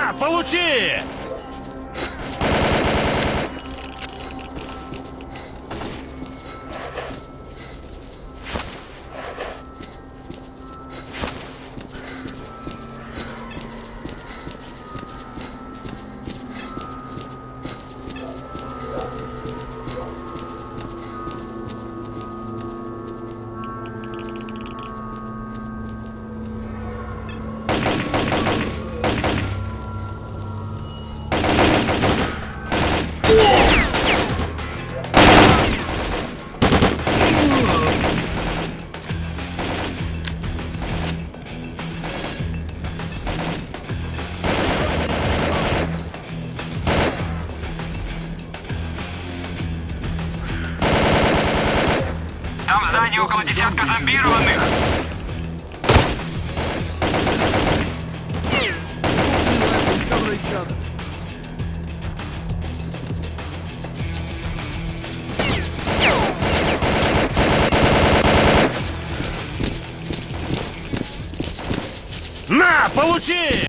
На, получи! Там в здании около десятка зомбированных. На, получи!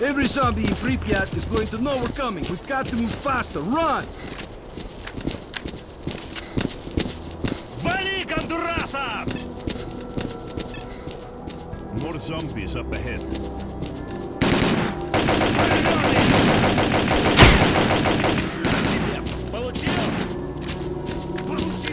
Every zombie in Pripyat is going to know we're coming. We've got to move faster. Run! Вали, кондураса! More zombies up ahead. Получил? Получи!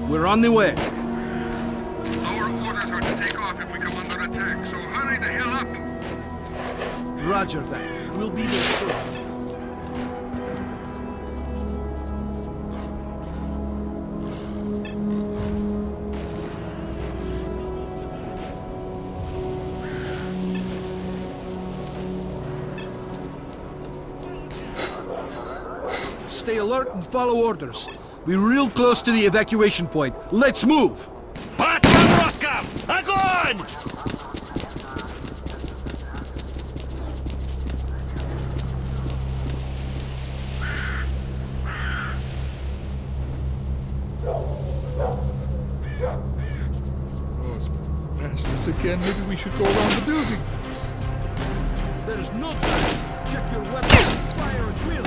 We're on the way. Our orders are to take off if we come under attack, so hurry the hell up! Roger that. We'll be there soon. Stay alert and follow orders. We're real close to the evacuation point. Let's move! Под подмостком! Огонь! Bastards again. Maybe we should go around the building. There's no time. Check your weapons. Fire at will.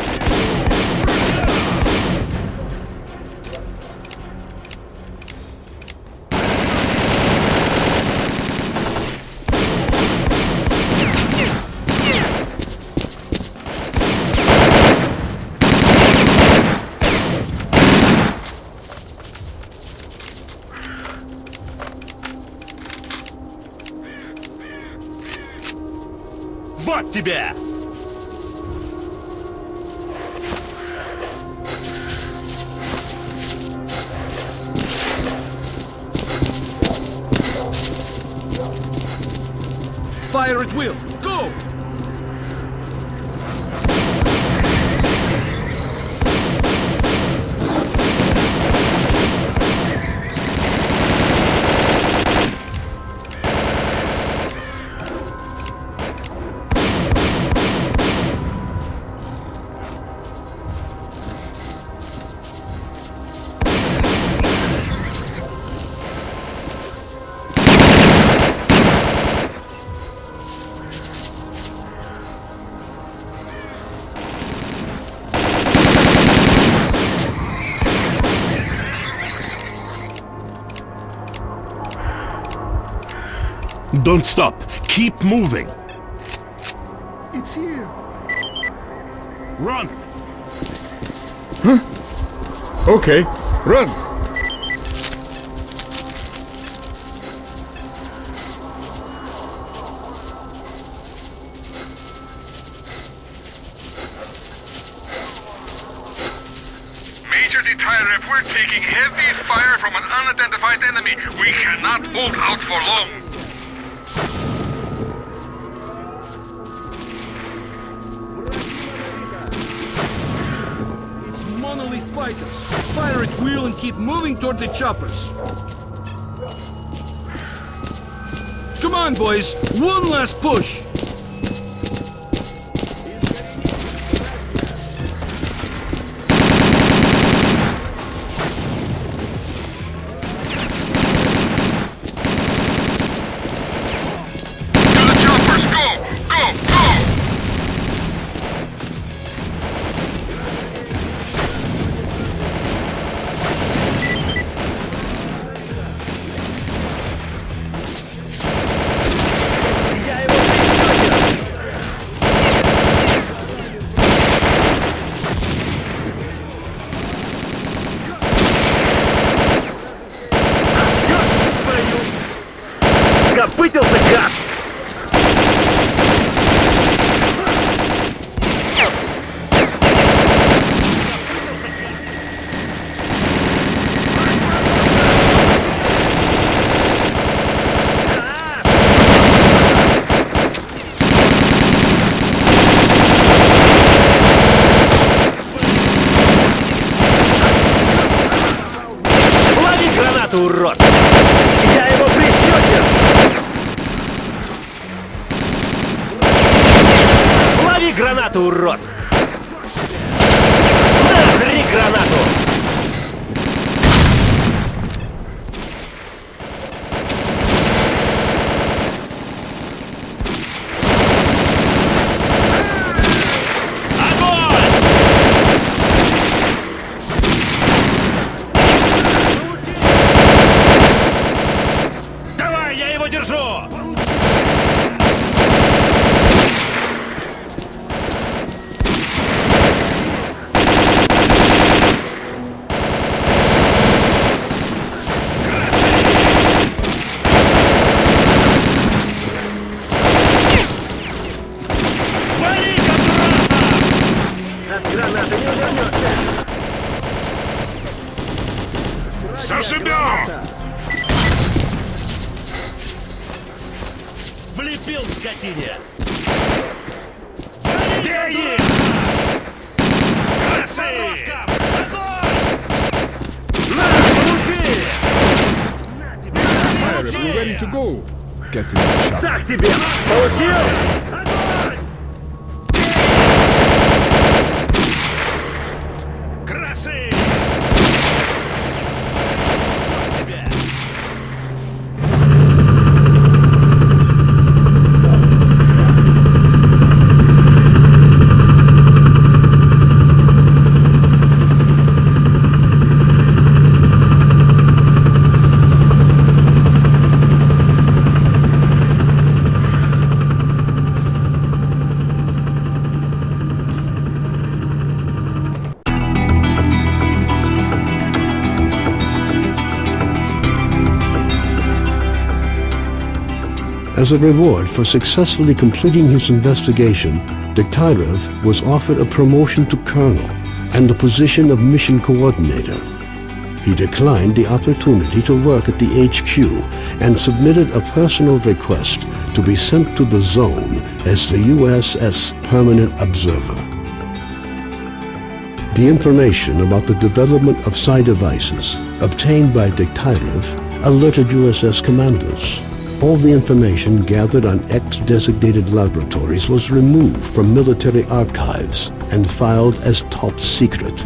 Вот тебя! Fire at will. Go! Don't stop. Keep moving. It's here. Run. Okay, run. Major Detailer, we're taking heavy fire from an unidentified enemy. We cannot hold out for long. It's monolith fighters. Fire at will and keep moving toward the choppers. Come on, boys. One last push. To the choppers, go! Go! Go! Копытился, гад! Лови гранату, урод! Я его прищучил! Лови гранату, урод! На, жри гранату! Огонь! Давай, я его держу! Вали, от гранаты не увернешься! Зажимем! Влепил, скотине! Бей их! Красы! Pirate, we're ready to go. Get in the shop. Так тебе! Получил! Красы! As a reward for successfully completing his investigation, Degtyarev was offered a promotion to colonel and the position of mission coordinator. He declined the opportunity to work at the HQ and submitted a personal request to be sent to the zone as the USS Permanent Observer. The information about the development of psi devices obtained by Degtyarev alerted USS commanders. All the information gathered on X-designated laboratories was removed from military archives and filed as top secret.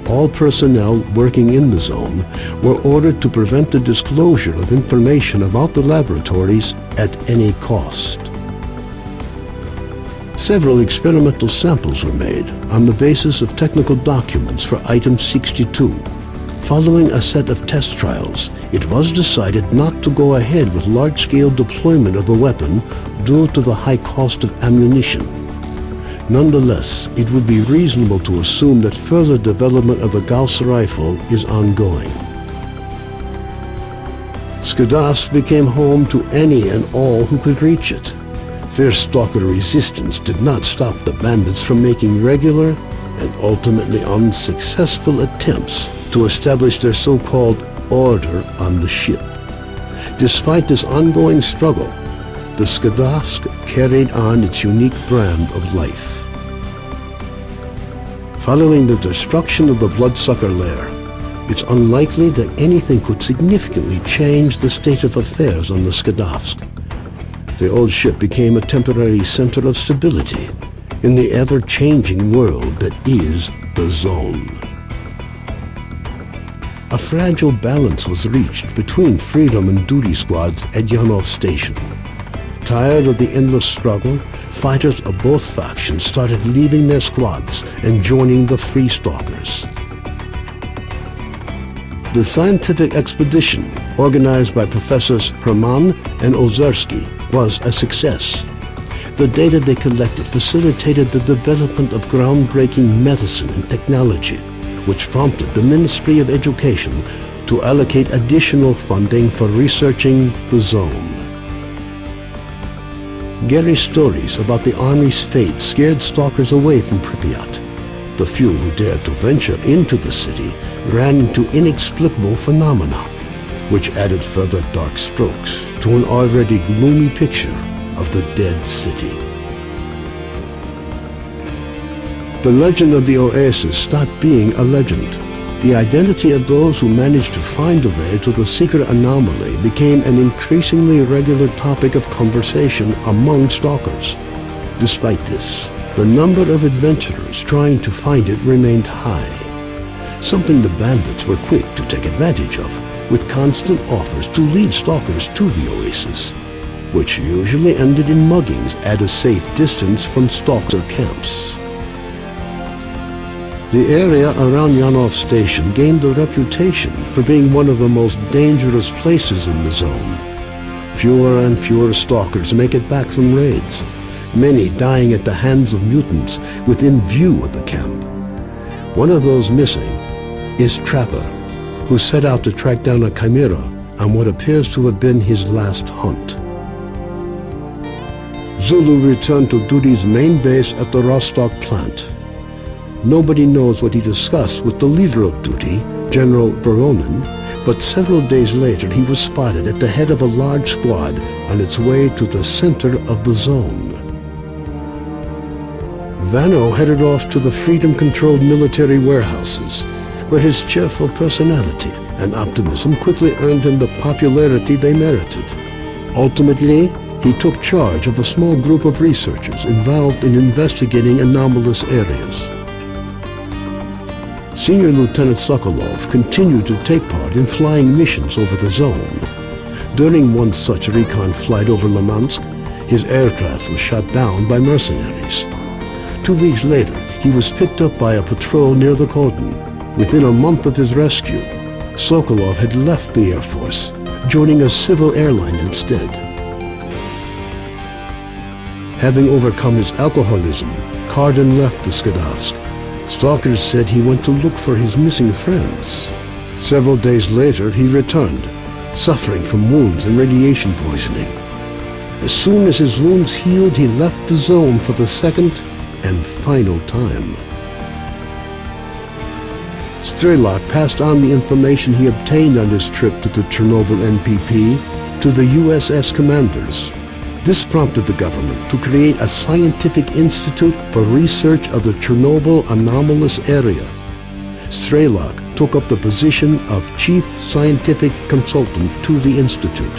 All personnel working in the zone were ordered to prevent the disclosure of information about the laboratories at any cost. Several experimental samples were made on the basis of technical documents for Item 62. Following a set of test trials, it was decided not to go ahead with large-scale deployment of the weapon due to the high cost of ammunition. Nonetheless, it would be reasonable to assume that further development of the Gauss rifle is ongoing. Skadovsk became home to any and all who could reach it. Fierce Stalker resistance did not stop the bandits from making regular and ultimately unsuccessful attempts to establish their so-called order on the ship. Despite this ongoing struggle, the Skadovsk carried on its unique brand of life. Following the destruction of the Bloodsucker lair, it's unlikely that anything could significantly change the state of affairs on the Skadovsk. The old ship became a temporary center of stability in the ever-changing world that is the Zone. A fragile balance was reached between freedom and duty squads at Yanov Station. Tired of the endless struggle, fighters of both factions started leaving their squads and joining the Free Stalkers. The scientific expedition, organized by Professors Herman and Ozersky, was a success. The data they collected facilitated the development of groundbreaking medicine and technology, which prompted the Ministry of Education to allocate additional funding for researching the Zone. Gary's stories about the Army's fate scared stalkers away from Pripyat. The few who dared to venture into the city ran into inexplicable phenomena, which added further dark strokes to an already gloomy picture of the dead city. The legend of the Oasis stopped being a legend. The identity of those who managed to find a way to the secret anomaly became an increasingly regular topic of conversation among stalkers. Despite this, the number of adventurers trying to find it remained high, something the bandits were quick to take advantage of, with constant offers to lead stalkers to the Oasis, which usually ended in muggings at a safe distance from stalker camps. The area around Yanov Station gained a reputation for being one of the most dangerous places in the Zone. Fewer and fewer stalkers make it back from raids, many dying at the hands of mutants within view of the camp. One of those missing is Trapper, who set out to track down a chimera on what appears to have been his last hunt. Zulu returned to Duty's main base at the Rostock plant. Nobody knows what he discussed with the leader of Duty, General Voronin, but several days later he was spotted at the head of a large squad on its way to the center of the Zone. Vano headed off to the freedom-controlled military warehouses, where his cheerful personality and optimism quickly earned him the popularity they merited. Ultimately, he took charge of a small group of researchers involved in investigating anomalous areas. Senior Lieutenant Sokolov continued to take part in flying missions over the Zone. During one such recon flight over Limansk, his aircraft was shot down by mercenaries. 2 weeks later, he was picked up by a patrol near the cordon. Within a month of his rescue, Sokolov had left the Air Force, joining a civil airline instead. Having overcome his alcoholism, Cardin left the Skadovsk. Stalkers said he went to look for his missing friends. Several days later, he returned, suffering from wounds and radiation poisoning. As soon as his wounds healed, he left the Zone for the second and final time. Strelok passed on the information he obtained on his trip to the Chernobyl NPP to the USS commanders. This prompted the government to create a scientific institute for research of the Chernobyl anomalous area. Strelok took up the position of chief scientific consultant to the institute.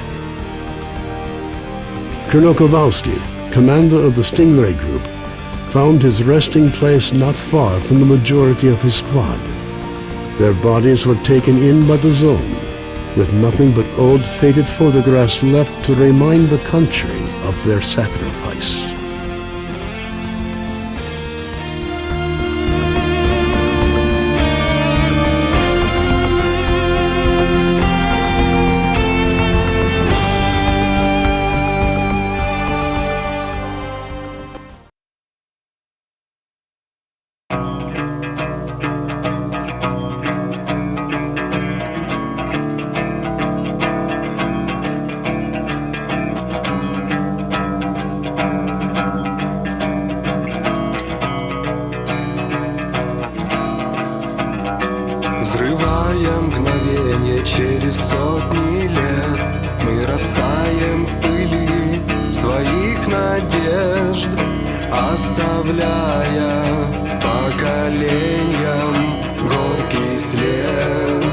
Colonel Kowalski, commander of the Stingray Group, found his resting place not far from the majority of his squad. Their bodies were taken in by the Zone, with nothing but old faded photographs left to remind the country of their sacrifice. Одно мгновение через сотни лет мы растаем в пыли своих надежд, оставляя поколениям горький след.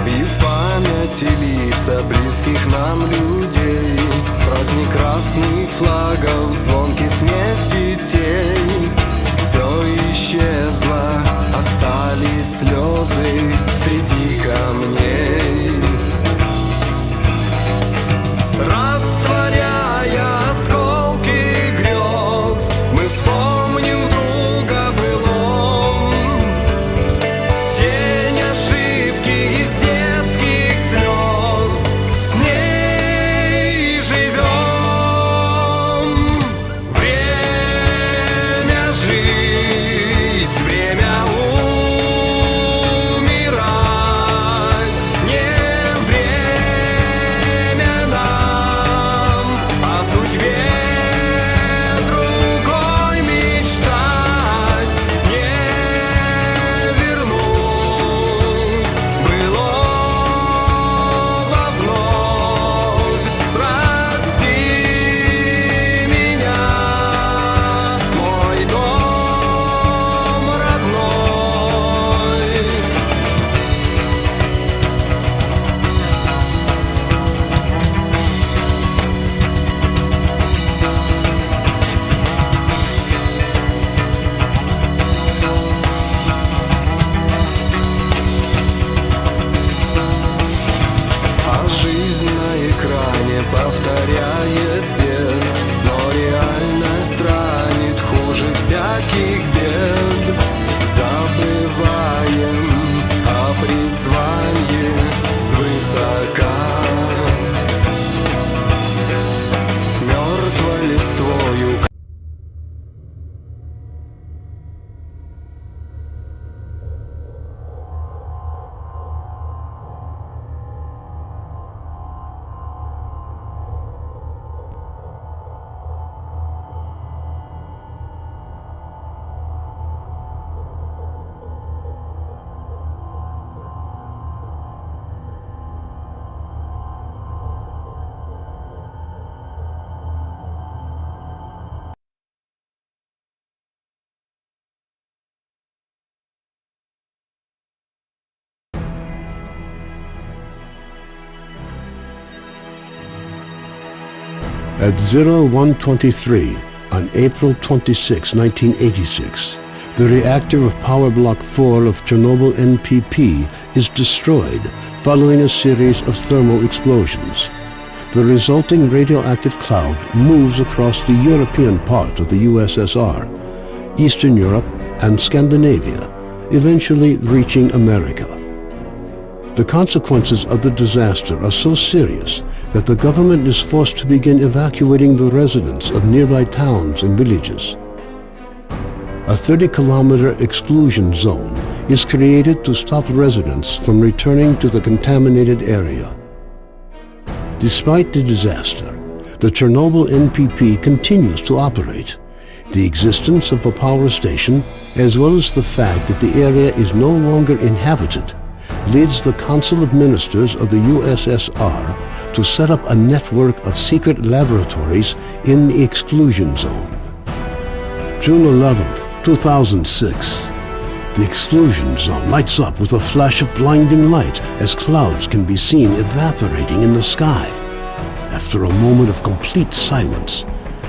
И в памяти лица близких нам людей, праздник красных флагов, звонкий смех детей. Все исчезло, остались слезы среди камней. Растворяя осколки грез, мы вспомним друг о былом. Тень ошибки из детских слез, с ней живем. Время жить, время умирать, не время нам о судьбе другой мечтать, не вернуть былого вновь. Прости меня, мой дом родной. А жизнь на экране повторяет бег, но реальность ранит хуже всяких бед. Забываем о призвании свысока. Мертвой листвою At 0123 on April 26, 1986, the reactor of Power Block 4 of Chernobyl NPP is destroyed following a series of thermal explosions. The resulting radioactive cloud moves across the European part of the USSR, Eastern Europe, and Scandinavia, eventually reaching America. The consequences of the disaster are so serious that the government is forced to begin evacuating the residents of nearby towns and villages. A 30-kilometer exclusion zone is created to stop residents from returning to the contaminated area. Despite the disaster, the Chernobyl NPP continues to operate. The existence of a power station, as well as the fact that the area is no longer inhabited, leads the Council of Ministers of the USSR to set up a network of secret laboratories in the exclusion zone. June 11, 2006. The exclusion zone lights up with a flash of blinding light as clouds can be seen evaporating in the sky. After a moment of complete silence,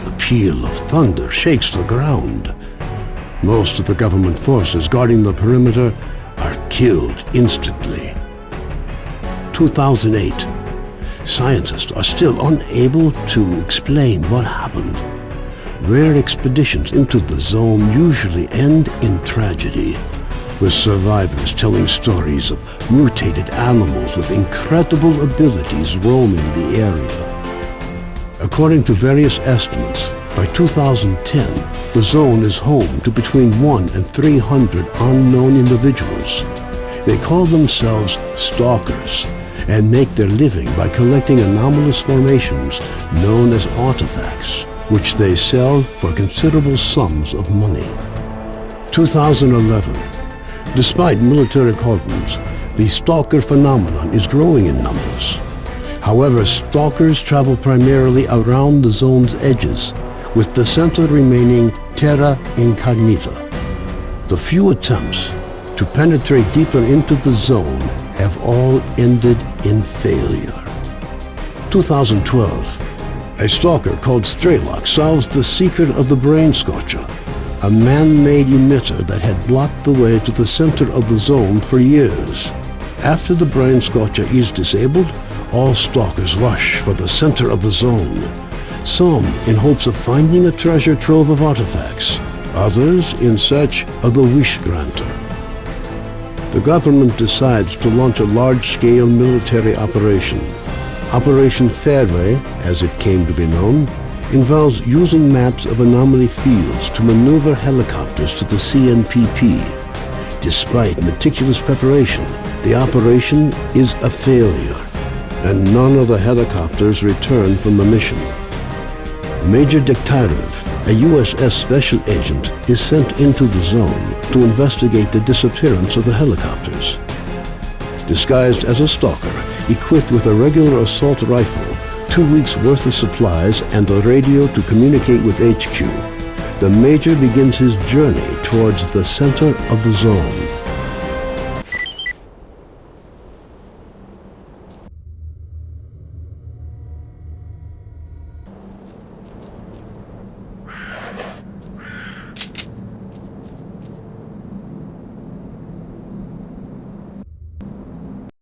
a peal of thunder shakes the ground. Most of the government forces guarding the perimeter are killed instantly. 2008. Scientists are still unable to explain what happened. Rare expeditions into the zone usually end in tragedy, with survivors telling stories of mutated animals with incredible abilities roaming the area. According to various estimates, by 2010, the zone is home to between 1 and 300 unknown individuals. They call themselves stalkers and make their living by collecting anomalous formations known as artifacts, which they sell for considerable sums of money. 2011. Despite military cordons, the stalker phenomenon is growing in numbers. However, stalkers travel primarily around the zone's edges, with the center remaining terra incognita. The few attempts to penetrate deeper into the zone have all ended in failure. 2012, a stalker called Strelok solves the secret of the Brain Scorcher, a man-made emitter that had blocked the way to the center of the zone for years. After the Brain Scorcher is disabled, all stalkers rush for the center of the zone, some in hopes of finding a treasure trove of artifacts, others in search of the Wish Granter. The government decides to launch a large-scale military operation. Operation Fairway, as it came to be known, involves using maps of anomaly fields to maneuver helicopters to the CNPP. Despite meticulous preparation, the operation is a failure, and none of the helicopters return from the mission. Major Degtyarev, a USS special agent, is sent into the zone to investigate the disappearance of the helicopters. Disguised as a stalker, equipped with a regular assault rifle, 2 weeks' worth of supplies, and a radio to communicate with HQ, the Major begins his journey towards the center of the zone.